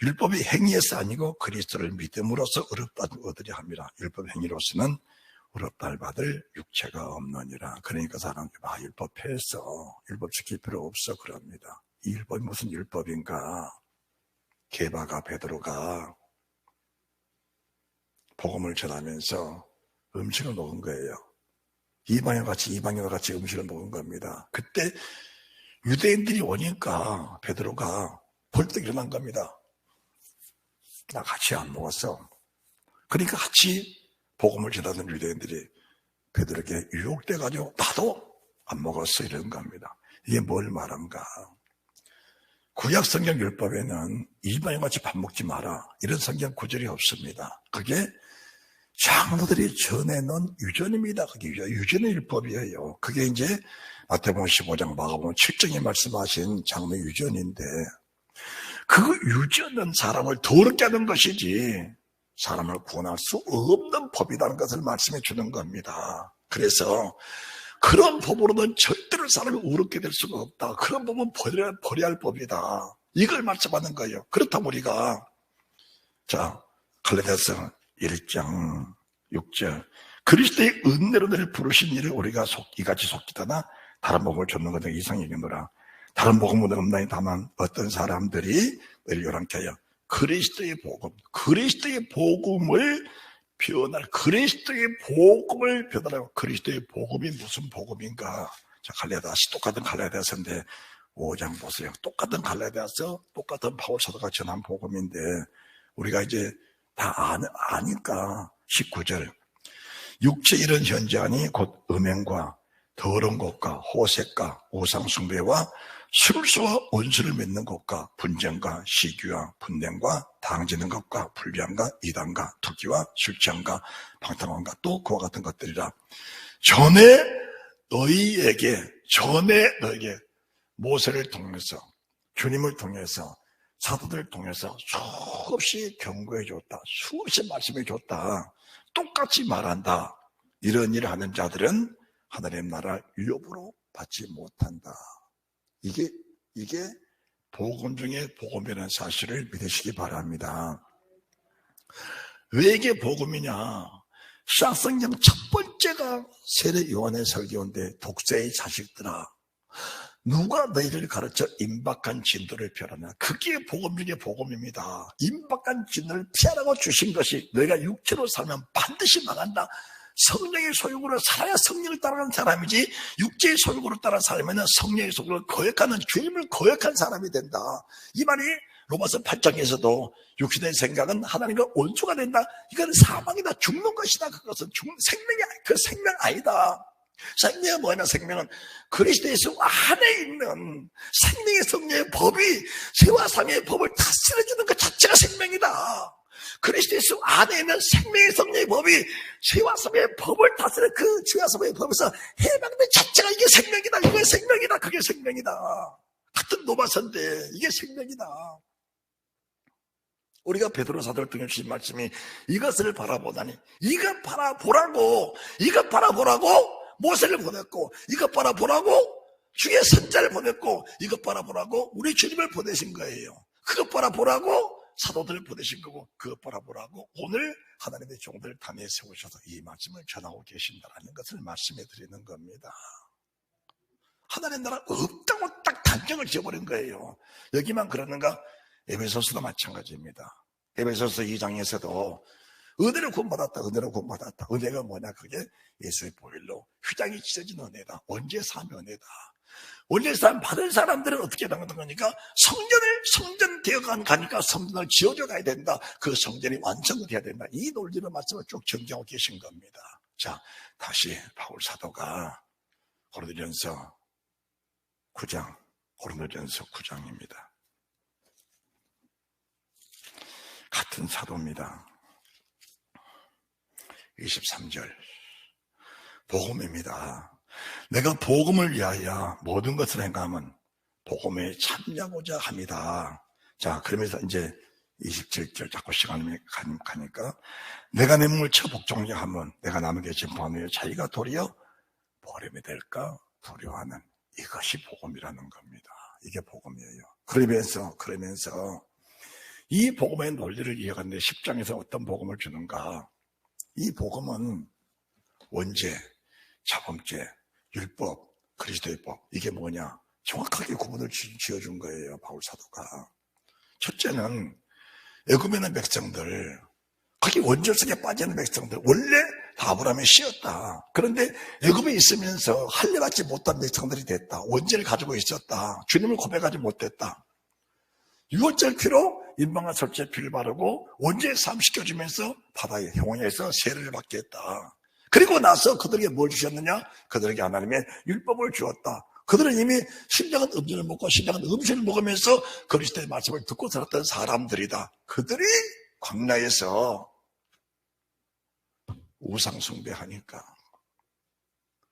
율법의 행위에서 아니고 그리스도를 믿음으로써 의롭다는 얻으려 합니다. 율법 행위로서는 의롭다를 받을 육체가 없느니라. 그러니까 사람들이 율법 폐했어. 율법 지킬 필요 없어. 그럽니다. 이 율법이 무슨 율법인가? 게바가 베드로가 복음을 전하면서 음식을 먹은 거예요. 이방인과 같이 음식을 먹은 겁니다. 그때 유대인들이 오니까 베드로가 벌떡 일어난 겁니다. 나 같이 안 먹었어. 그러니까 같이 복음을 전하던 유대인들이 베드로에게 유혹돼가지고 나도 안 먹었어 이런 겁니다. 이게 뭘 말한가? 구약 성경 율법에는 이방인같이 밥 먹지 마라 이런 성경 구절이 없습니다. 그게 장로들이 전해놓은 유전입니다. 그게 유전의 율법이에요. 그게 이제 마태복음 15장, 마가복음 7장에 말씀하신 장로 유전인데 그 유전은 사람을 더럽게 하는 것이지 사람을 구원할 수 없는 법이라는 것을 말씀해 주는 겁니다. 그래서 그런 법으로는 절대로 사람이 의롭게 될 수가 없다. 그런 법은 버려야 할 법이다. 이걸 말씀하는 거예요. 그렇다면 우리가 갈라디아서 1장 6절 그리스도의 은혜로 너를 부르신 이를 우리가 이같이 속기다나 다른 복음을 줬는 것은 이상이겠노라. 다른 복음은 없나니 다만 어떤 사람들이 너를 요란케 하여 그리스도의 복음을 변하고 그리스도의 복음이 무슨 복음인가? 갈라디아서 똑같은 갈라디아서인데 5장 보세요. 똑같은 갈라디아서 똑같은 바울 사도가 전한 복음인데 우리가 이제 다 아니까 19절 육체 이런 현저하니 곧 음행과 더러운 것과 호색과 우상숭배와 술수와 원수를 맺는 것과 분쟁과 시기와 분냄과 당지는 것과 불량과 이단과 투기와 술취함과 방탕함과 또 그와 같은 것들이라. 전에 너희에게 모세를 통해서 주님을 통해서 사도들을 통해서 수없이 경고해 줬다. 수없이 말씀해 줬다. 똑같이 말한다. 이런 일을 하는 자들은 하나님 나라 유업으로 받지 못한다. 이게 복음 중에 복음이라는 사실을 믿으시기 바랍니다. 왜 이게 복음이냐? 신약성경 첫 번째가 세례 요한의 설교인데 독세의 자식들아 누가 너희를 가르쳐 임박한 진도를 피하라냐. 그게 복음 중에 복음입니다. 임박한 진도를 피하라고 주신 것이 너희가 육체로 살면 반드시 망한다. 성령의 소욕으로 살아야 성령을 따라가는 사람이지 육체의 소욕으로 따라 살면 성령의 소욕을 거역하는 주님을 거역한 사람이 된다. 이 말이 로마서 8장에서도 육신의 생각은 하나님과 원수가 된다. 이건 사망이다. 죽는 것이다. 그것은 그 생명 아니다. 생명은 뭐냐? 생명은 그리스도 예수 안에 있는 생명의 성령의 법이 죄와 사망의 법을 다스려주는 것 자체가 생명이다. 그리스도 예수 안에 있는 생명의 성령의 법이 죄와 사망의 법을 다스려 그 죄와 사망의 법에서 해방된 자체가 이게 생명이다. 이게 생명이다. 그게 생명이다. 같은 노바서인데 이게 생명이다. 우리가 베드로 사도를 통해 주신 말씀이 이것을 바라보다니 이것 바라보라고 모세를 보냈고 이것 바라보라고 주의 선자를 보냈고 이것 바라보라고 우리 주님을 보내신 거예요. 그것 바라보라고 사도들을 보내신 거고 그것 바라보라고 오늘 하나님의 종들을 단에 세우셔서 이 말씀을 전하고 계신다는 것을 말씀해 드리는 겁니다. 하나님 나라 없다고 딱 단정을 지어버린 거예요. 여기만 그러는가? 에베소서도 마찬가지입니다. 에베소서 2장에서도 은혜를 구원받았다. 은혜가 뭐냐? 그게 예수의 보혈로 휘장이 찢어진 은혜다. 언제 사면 은혜다. 원래 삶 받은 사람들은 어떻게 당하는 거니까 성전 되어가니까 성전을 지어져 가야 된다. 그 성전이 완성돼야 된다. 이 논리를 말씀을 쭉 정리하고 계신 겁니다. 자, 다시 바울 사도가 고린도전서 9장입니다. 같은 사도입니다. 23절 복음입니다. 내가 복음을 위하여 모든 것을 행하면 복음에 참여하고자 합니다. 자, 그러면서 이제 27절 자꾸 시간이 가니까 내가 내 몸을 쳐 복종하면 내가 남에게 진포하며 자기가 도리어 버림이 될까 두려워하는 이것이 복음이라는 겁니다. 이게 복음이에요. 그러면서 이 복음의 논리를 이해하는데 10장에서 어떤 복음을 주는가? 이 복음은 원죄, 자범죄, 율법, 그리스도의 법, 이게 뭐냐? 정확하게 구분을 지어준 거예요, 바울 사도가. 첫째는 애굽에 있는 백성들, 거기 원죄 속에 빠지는 백성들, 원래 다 아브라함의 씨였다. 그런데 애굽에 있으면서 할례받지 못한 백성들이 됐다. 원죄를 가지고 있었다. 주님을 고백하지 못했다. 유월절 피로 인방과 설제 피를 바르고 원죄에 삶시켜주면서 바다의 형원에서 세례를 받게 했다. 그리고 나서 그들에게 뭘 주셨느냐? 그들에게 하나님의 율법을 주었다. 그들은 이미 신령한 음식을 먹고 신령한 음식을 먹으면서 그리스도의 말씀을 듣고 살았던 사람들이다. 그들이 광야에서 우상 숭배하니까,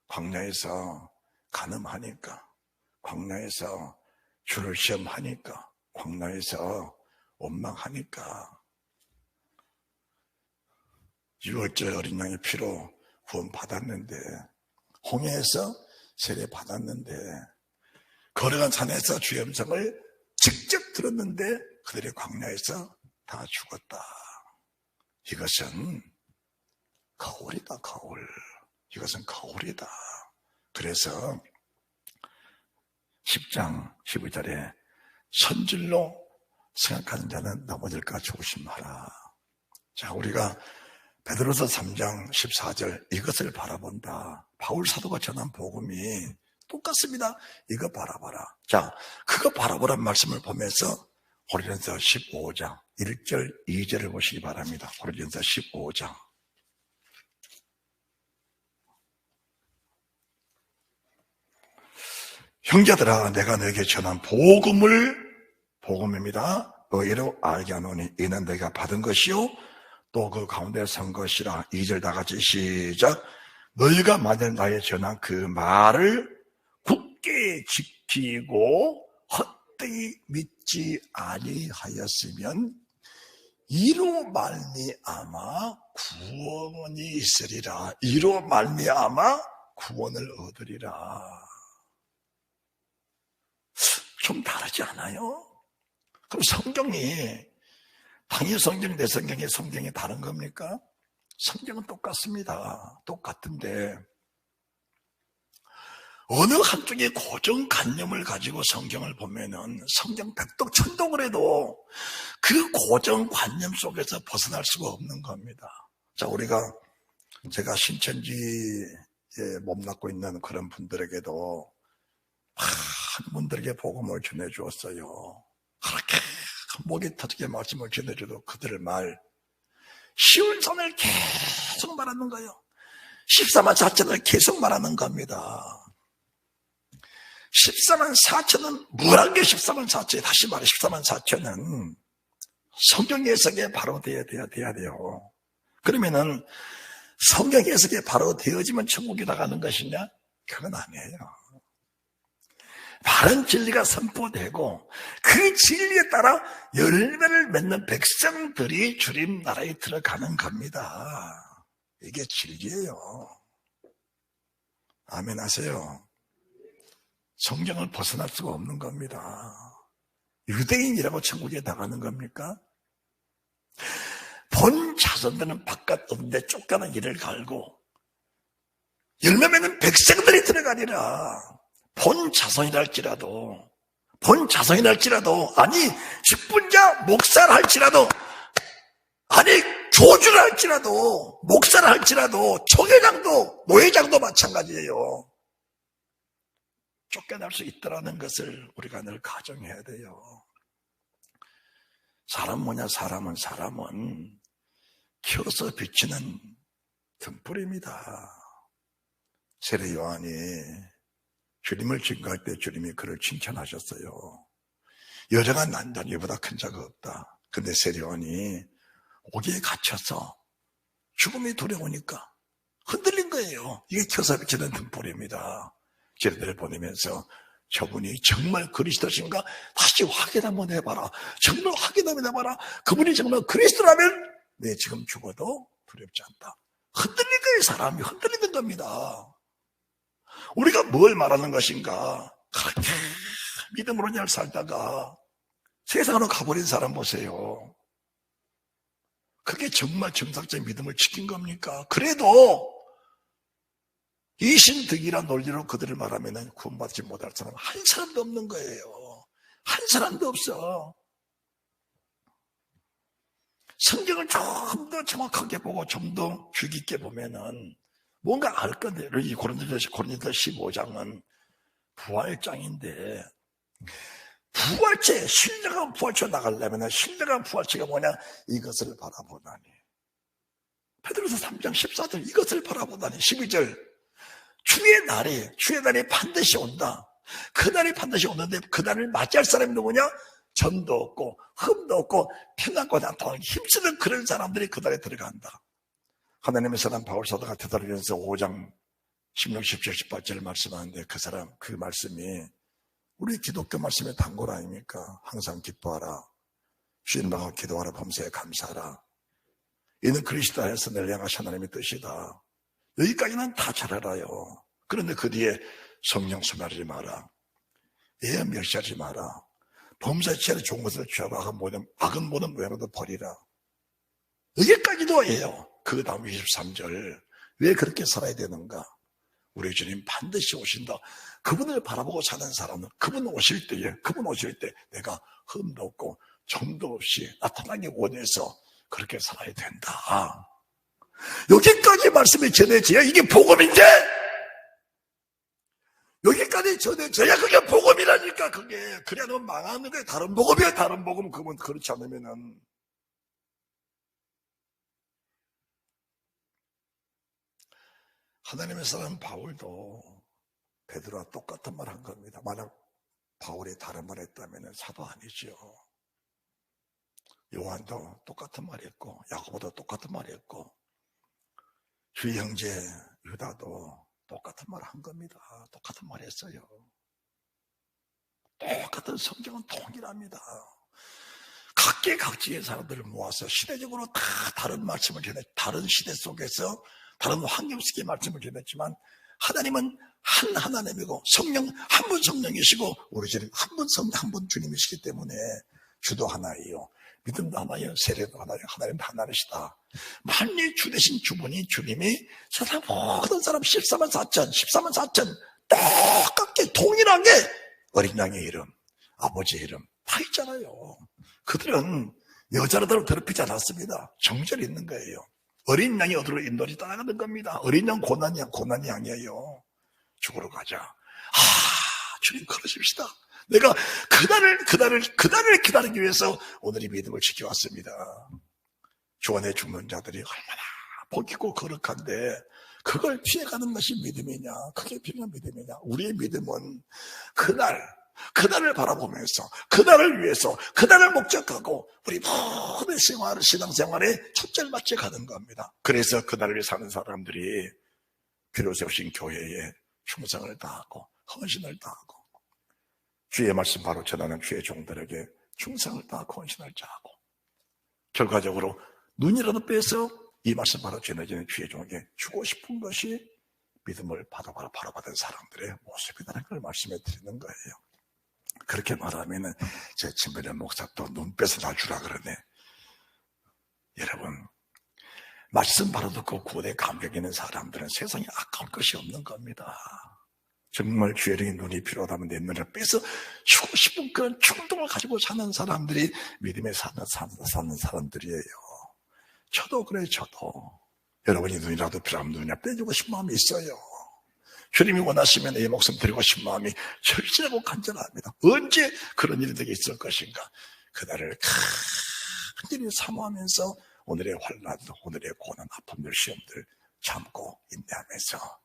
광야에서 간음하니까, 광야에서 주를 시험하니까, 광야에서 원망하니까 유월절 어린 양의 피로 구원 받았는데, 홍해에서 세례 받았는데, 거룩한 산에서 주의 음성을 직접 들었는데 그들의 광야에서 다 죽었다. 이것은 거울이다, 거울. 이것은 거울이다. 그래서 10장 12절에 선질로 생각하는 자는 넘어질까 조심하라. 자, 우리가 베드로서 3장 14절 이것을 바라본다. 바울 사도가 전한 복음이 똑같습니다. 이거 바라봐라. 자, 그거 바라보란 말씀을 보면서 고린도서 15장 1절 2절을 보시기 바랍니다. 고린도서 15장. 형제들아, 내가 너에게 전한 복음입니다. 너희로 알게 하노니 이는 내가 받은 것이요 또 그 가운데 선 것이라. 2절 다 같이 시작. 너희가 만일 나의 전한 그 말을 굳게 지키고 헛되이 믿지 아니하였으면 이로 말미암아 구원이 있으리라. 이로 말미암아 구원을 얻으리라. 좀 다르지 않아요? 그럼 성경이 당연히 성경이 내 성경이 성경이 다른 겁니까? 성경은 똑같습니다. 똑같은데 어느 한쪽에 고정관념을 가지고 성경을 보면은 성경 백독 천독을 해도 그 고정관념 속에서 벗어날 수가 없는 겁니다. 자, 제가 신천지에 몸담고 있는 그런 분들에게도 많은 분들에게 복음을 전해주었어요. 그렇게 목이 터지게 말씀을 전해줘도 그들의 말 쉬운 선을 계속 말하는 거예요. 14만 4천을 계속 말하는 겁니다. 14만 4천은 뭐란 게 14만 4천이 다시 말해 14만 4천은 성경 해석에 바로 돼야 돼요. 그러면은 성경 해석에 바로 되어지면 천국에 나가는 것이냐? 그건 아니에요. 바른 진리가 선포되고 그 진리에 따라 열매를 맺는 백성들이 주님 나라에 들어가는 겁니다. 이게 진리예요. 아멘 하세요. 성경을 벗어날 수가 없는 겁니다. 유대인이라고 천국에 나가는 겁니까? 본 자손들은 바깥 없는데 쫓겨난 길을 갈고 열매 맺는 백성들이 들어가리라. 본 자손이랄지라도 아니 직분자 목사를 할지라도 아니 교주를 할지라도 목사를 할지라도 총회장도 노회장도 마찬가지예요. 쫓겨날 수 있다는 것을 우리가 늘 가정해야 돼요. 사람 뭐냐? 사람은 켜서 비치는 등불입니다. 세례 요한이 주님을 증거할 때 주님이 그를 칭찬하셨어요. 여자가 난 자녀보다 큰 자가 없다. 근데 세례 요한이 옥에 갇혀서 죽음이 두려우니까 흔들린 거예요. 이게 켜서 비치는 등불입니다. 제자들을 보내면서 저분이 정말 그리스도신가 다시 확인 한번 해봐라. 정말 확인 한번 해봐라. 그분이 정말 그리스도라면 내 지금 죽어도 두렵지 않다. 흔들린 거예요. 사람이 흔들리는 겁니다. 우리가 뭘 말하는 것인가? 그렇게 믿음으로 잘 살다가 세상으로 가버린 사람 보세요. 그게 정말 정상적인 믿음을 지킨 겁니까? 그래도 이신득이란 논리로 그들을 말하면 구원받지 못할 사람 한 사람도 없는 거예요. 한 사람도 없어. 성경을 좀 더 정확하게 보고 좀 더 주의 깊게 보면은 뭔가 알 건데, 이 고린도서 15장은 부활장인데, 부활체, 신령한 부활체 나가려면 신령한 부활체가 뭐냐? 이것을 바라보다니. 베드로서 3장 14절 이것을 바라보다니. 12절 주의 날이 반드시 온다. 그날이 반드시 오는데 그날을 맞이할 사람이 누구냐? 전도 없고 흠도 없고 평안과 나타나기 힘쓰는 그런 사람들이 그날에 들어간다. 하나님의 사람 바울사도가 데살로니가서 5장 16, 17, 18절 말씀하는데 그 말씀이 우리 기독교 말씀의 단골 아닙니까? 항상 기뻐하라. 주인 나가 기도하라. 범사에 감사하라. 이는 그리스도 안에서 늘 향하신 하나님의 뜻이다. 여기까지는 다 잘 알아요. 그런데 그 뒤에 성령 소멸하지 마라. 애 멸시하지 마라. 범사에 취하여 좋은 것을 취하라. 악은 모든 모양으로도 버리라. 여기까지도 해요. 그 다음 23절 왜 그렇게 살아야 되는가? 우리 주님 반드시 오신다. 그분을 바라보고 사는 사람은 그분 오실 때 내가 흠도 없고 점도 없이 나타나기 원해서 그렇게 살아야 된다. 여기까지 말씀이 전해져야 이게 복음인데, 여기까지 전해져야 그게 복음이라니까. 그래야 너 망하는 거야. 다른 복음이야. 다른 복음. 그건 그렇지 않으면은. 하나님의 사람 바울도 베드로와 똑같은 말 한 겁니다. 만약 바울이 다른 말 했다면 사도 아니죠. 요한도 똑같은 말 했고, 야고보도 똑같은 말 했고, 주의 형제 유다도 똑같은 말 한 겁니다. 똑같은 말 했어요. 똑같은 성경은 동일합니다. 각계각지의 사람들을 모아서 시대적으로 다 다른 말씀을 다른 시대 속에서 다른 환경 속의 말씀을 전했지만 하나님은 한 하나님이고 성령 한 분 성령이시고 우리 주님 한 분 주님이시기 때문에 주도 하나예요. 믿음도 하나예요. 세례도 하나예요. 하나님도 하나이시다. 만일 주 되신 주님이 세상 모든 사람 14만 4천 똑같게 동일하게 어린 양의 이름, 아버지의 이름 다 있잖아요. 그들은 여자를 더럽히지 않았습니다. 정절이 있는 거예요. 어린 양이 어디로 인도를 따라가는 겁니다. 어린 양 고난이 양이에요. 죽으러 가자. 주님 그러십시다. 내가 그날을 기다리기 위해서 오늘 이 믿음을 지켜왔습니다. 주 안에 죽는 자들이 얼마나 복이고 거룩한데 그걸 피해가는 것이 믿음이냐? 그게 필요한 믿음이냐? 우리의 믿음은 그날을 바라보면서 그날을 위해서 그날을 목적하고 우리 모든 신앙생활에 초점을 맞춰 가는 겁니다. 그래서 그날을 위해 사는 사람들이 비로 세우신 교회에 충성을 다하고 헌신을 다하고 주의 말씀 바로 전하는 주의 종들에게 충성을 다하고 헌신을 다하고 결과적으로 눈이라도 빼서 이 말씀 바로 전해지는 주의 종에게 주고 싶은 것이 믿음을 바로 받은 사람들의 모습이라는 걸 말씀해 드리는 거예요. 그렇게 말하면 제 친구의 목사 또 눈 빼서 다 주라 그러네. 여러분 말씀 바로 듣고 구원에 감격 있는 사람들은 세상에 아까울 것이 없는 겁니다. 정말 주의 눈이 필요하다면 내 눈을 빼서 주고 싶은 그런 충동을 가지고 사는 사람들이 믿음에 사는 사람들이에요. 저도 그래요. 저도 여러분이 눈이라도 필요하면 눈이나 빼주고 싶은 마음이 있어요. 주님이 원하시면 이 목숨 드리고 싶은 마음이 절실하고 간절합니다. 언제 그런 일이 되게 있을 것인가. 그날을 간절히 사모하면서 오늘의 환난도 오늘의 고난 아픔들 시험들 참고 인내하면서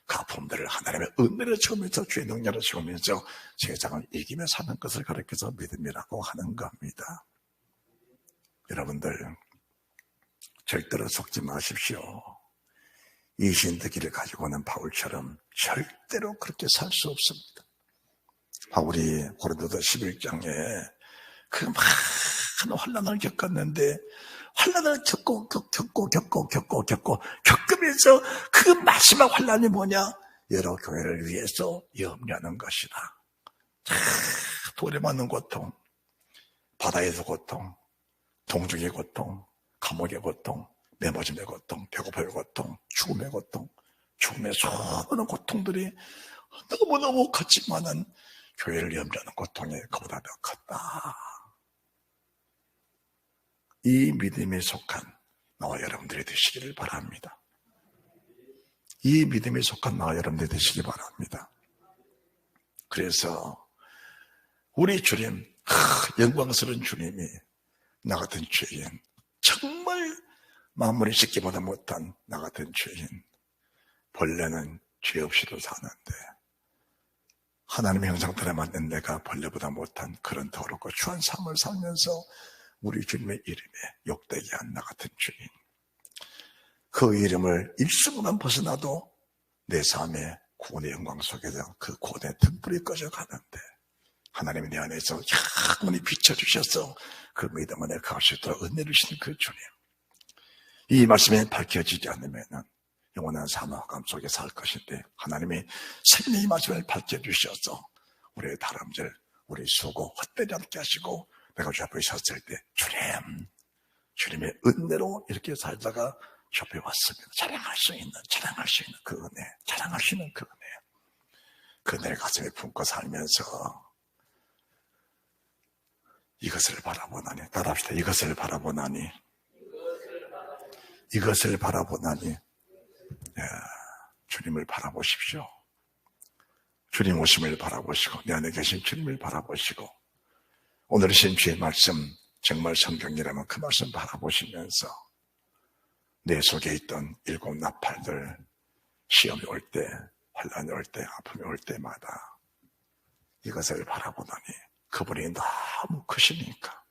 그 아픔들을 하나님의 은혜를 채우면서 주의 능력을 채우면서 세상을 이기며 사는 것을 가르쳐서 믿음이라고 하는 겁니다. 여러분들 절대로 속지 마십시오. 이신득이를 가지고 오는 바울처럼 절대로 그렇게 살 수 없습니다. 바울이 고린도서 11장에 그 많은 환난을 겪었는데 환난을 겪으면서 그 마지막 환난이 뭐냐? 여러 교회를 위해서 염려하는 것이다. 돌에 맞는 고통, 바다에서 고통, 동족의 고통, 감옥의 고통, 메모짐의 고통, 배고픔의 고통, 죽음의 고통, 죽음의 수많은 고통들이 너무너무 컸지만은 교회를 염려하는 고통이 그보다 더 컸다. 이 믿음에 속한 나와 여러분들이 되시기를 바랍니다. 이 믿음에 속한 나와 여러분들이 되시기 바랍니다. 그래서 우리 주님, 영광스러운 주님이 나 같은 죄인, 정말 마무리 짓기보다 못한 나 같은 죄인, 벌레는 죄 없이도 사는데 하나님의 형상대로 만든 내가 벌레보다 못한 그런 더럽고 추한 삶을 살면서 우리 주님의 이름에 욕되게 한 나 같은 죄인, 그 이름을 일순간 벗어나도 내 삶의 구원의 영광 속에서 그 구원의 등불이 꺼져가는데 하나님이 내 안에서 영원히 비춰주셔서 그 믿음 안에 갈 수 있도록 은혜를 주시는 그 주님, 이 말씀이 밝혀지지 않으면 영원한 사망감 속에 살 것인데 하나님이 생명의 말씀을 밝혀주셔서 우리의 다름질, 우리 수고 헛되지 않게 하시고 내가 주 앞에 섰을 때 주님의 은혜로 이렇게 살다가 주 앞에 왔습니다. 자랑할 수 있는 그 은혜, 자랑할 수 있는 그 은혜, 그 은혜를 가슴에 품고 살면서 이것을 바라보나니, 따라합시다. 이것을 바라보나니 주님을 바라보십시오. 주님 오심을 바라보시고 내 안에 계신 주님을 바라보시고 오늘 주신 주의 말씀, 정말 성경이라면 그 말씀 바라보시면서 내 속에 있던 7 나팔들, 시험이 올 때, 환난이 올 때, 아픔이 올 때마다 이것을 바라보다니 그분이 너무 크시니까,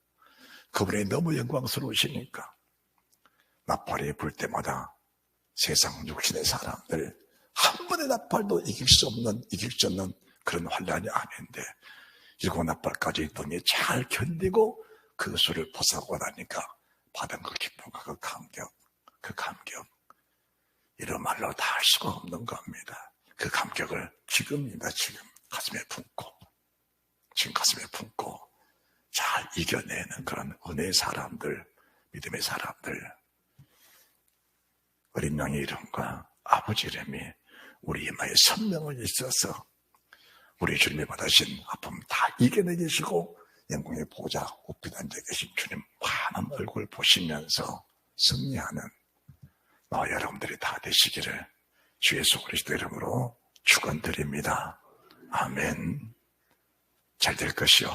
그분이 너무 영광스러우시니까 나팔이 불 때마다 세상 육신의 사람들 한 번의 나팔도 이길 수 없는 그런 환난이 아닌데 7 나팔까지 눈이 잘 견디고 그 수를 벗어나고 나니까 받은 그 기쁨과 그 감격 이런 말로 다 할 수가 없는 겁니다. 그 감격을 지금 가슴에 품고 잘 이겨내는 그런 은혜의 사람들, 믿음의 사람들, 어린 양의 이름과 아버지 이름이 우리 이마에 선명을 있어서 우리 주님이 받으신 아픔 다 이겨내 계시고 영광의 보좌 우편 앉아 계신 주님 환한 얼굴 보시면서 승리하는 나와 여러분들이 다 되시기를 주 예수 그리스도 이름으로 축원드립니다. 아멘. 잘 될 것이요